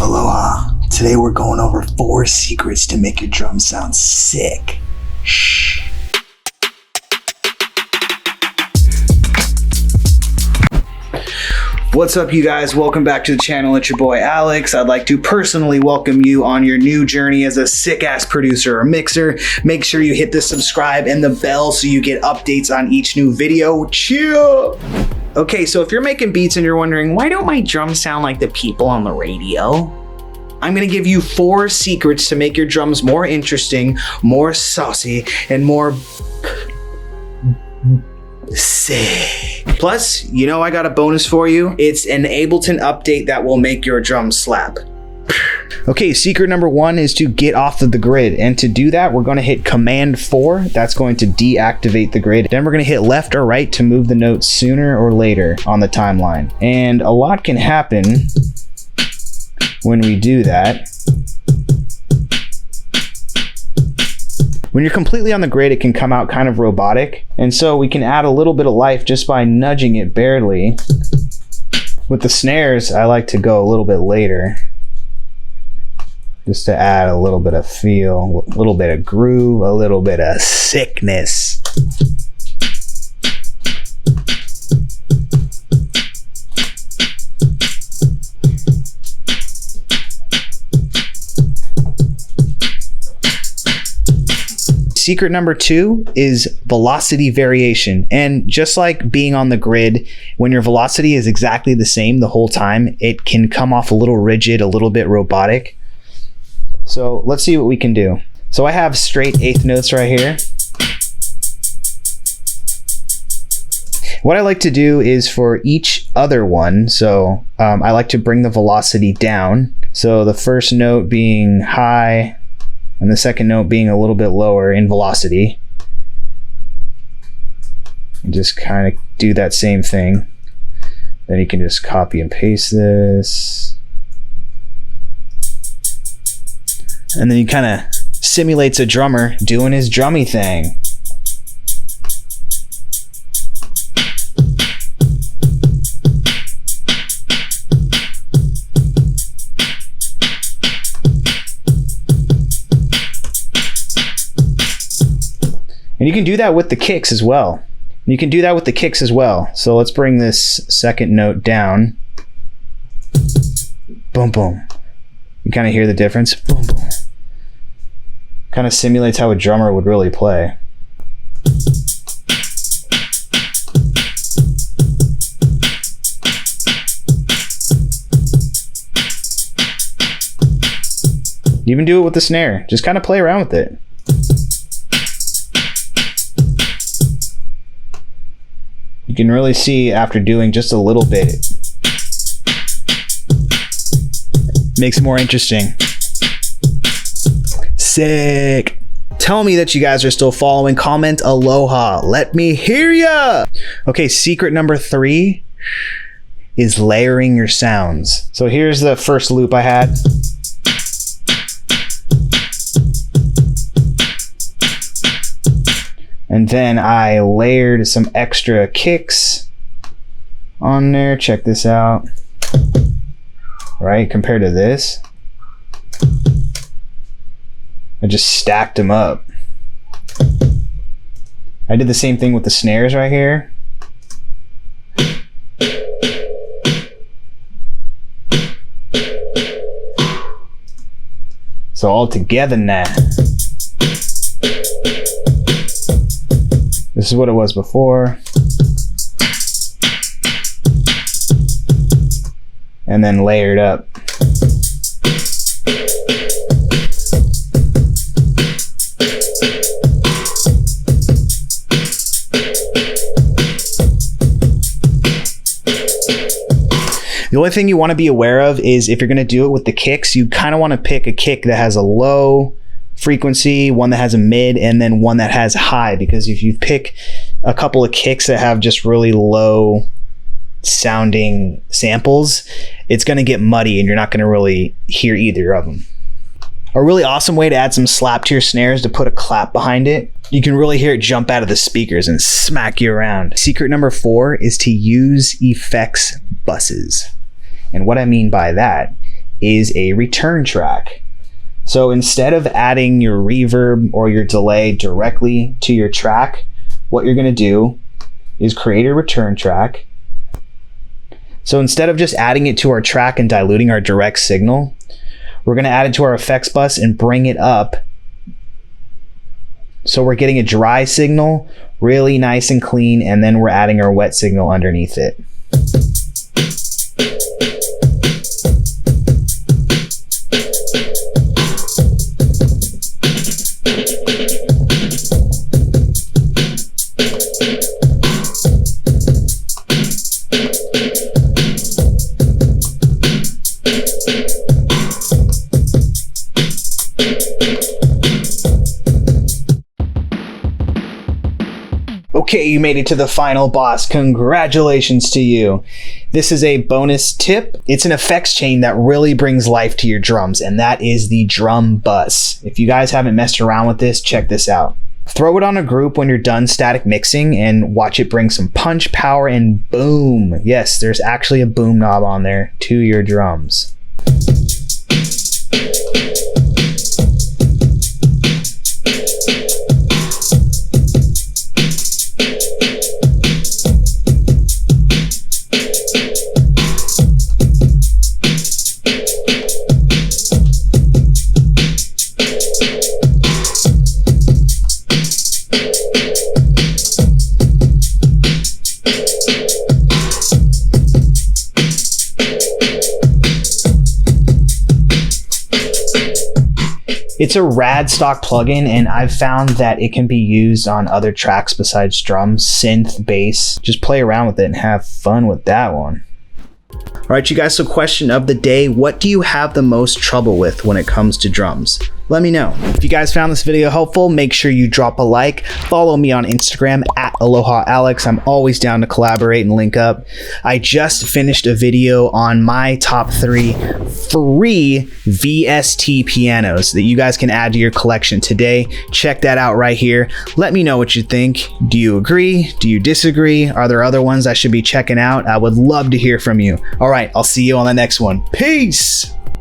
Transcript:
Aloha. Today we're going over 4 secrets to make your drum sound sick. Shh. What's up, you guys? Welcome back to the channel. It's your boy Alex. I'd like to personally welcome you on your new journey as a sick-ass producer or mixer. Make sure you hit the subscribe and the bell so you get updates on each new video. Chill! Okay, so if you're making beats and you're wondering, why don't my drums sound like the people on the radio? I'm gonna give you 4 secrets to make your drums more interesting, more saucy, and more sick. Plus, you know I got a bonus for you. It's an Ableton update that will make your drums slap. Okay, secret number 1 is to get off of the grid. And to do that, we're gonna hit Command 4. That's going to deactivate the grid. Then we're gonna hit left or right to move the notes sooner or later on the timeline. And a lot can happen when we do that. When you're completely on the grid, it can come out kind of robotic. And so we can add a little bit of life just by nudging it barely. With the snares, I like to go a little bit later, just to add a little bit of feel, a little bit of groove, a little bit of sickness. Secret number 2 is velocity variation. And just like being on the grid, when your velocity is exactly the same the whole time, it can come off a little rigid, a little bit robotic. So let's see what we can do. So I have straight 1/8 notes right here. What I like to do is for each other one, so I like to bring the velocity down. So the first note being high, and the second note being a little bit lower in velocity. And just kind of do that same thing. Then you can just copy and paste this. And then he kind of simulates a drummer doing his drummy thing. And you can do that with the kicks as well. So let's bring this second note down. Boom, boom. You kind of hear the difference. Boom, boom. Kind of simulates how a drummer would really play. You even do it with the snare. Just kind of play around with it. You can really see after doing just a little bit, makes it more interesting. Sick. Tell me that you guys are still following. Comment aloha. Let me hear ya. Okay, secret number 3 is layering your sounds. So here's the first loop I had. And then I layered some extra kicks on there. Check this out. Right, compared to this, I just stacked them up. I did the same thing with the snares right here. So all together now. This is what it was before. And then layered up. The only thing you want to be aware of is if you're going to do it with the kicks, you kind of want to pick a kick that has a low frequency, one that has a mid, and then one that has high, because if you pick a couple of kicks that have just really low sounding samples, it's going to get muddy and you're not going to really hear either of them. A really awesome way to add some slap to your snares is to put a clap behind it. You can really hear it jump out of the speakers and smack you around. Secret number 4 is to use effects buses. And what I mean by that is a return track. So instead of adding your reverb or your delay directly to your track, what you're going to do is create a return track. So instead of just adding it to our track and diluting our direct signal, we're going to add it to our effects bus and bring it up. So we're getting a dry signal, really nice and clean, and then we're adding our wet signal underneath it. Okay, you made it to the final boss. Congratulations to you. This is a bonus tip. It's an effects chain that really brings life to your drums, and that is the drum bus. If you guys haven't messed around with this, check this out. Throw it on a group when you're done static mixing and watch it bring some punch, power, and boom. Yes, there's actually a boom knob on there to your drums. It's a rad stock plugin, and I've found that it can be used on other tracks besides drums, synth, bass. Just play around with it and have fun with that one. All right, you guys, so question of the day, what do you have the most trouble with when it comes to drums? Let me know. If you guys found this video helpful, make sure you drop a like. Follow me on Instagram at AlohaAlex. I'm always down to collaborate and link up. I just finished a video on my top 3 free VST pianos that you guys can add to your collection today. Check that out right here. Let me know what you think. Do you agree? Do you disagree? Are there other ones I should be checking out? I would love to hear from you. All right, I'll see you on the next one. Peace!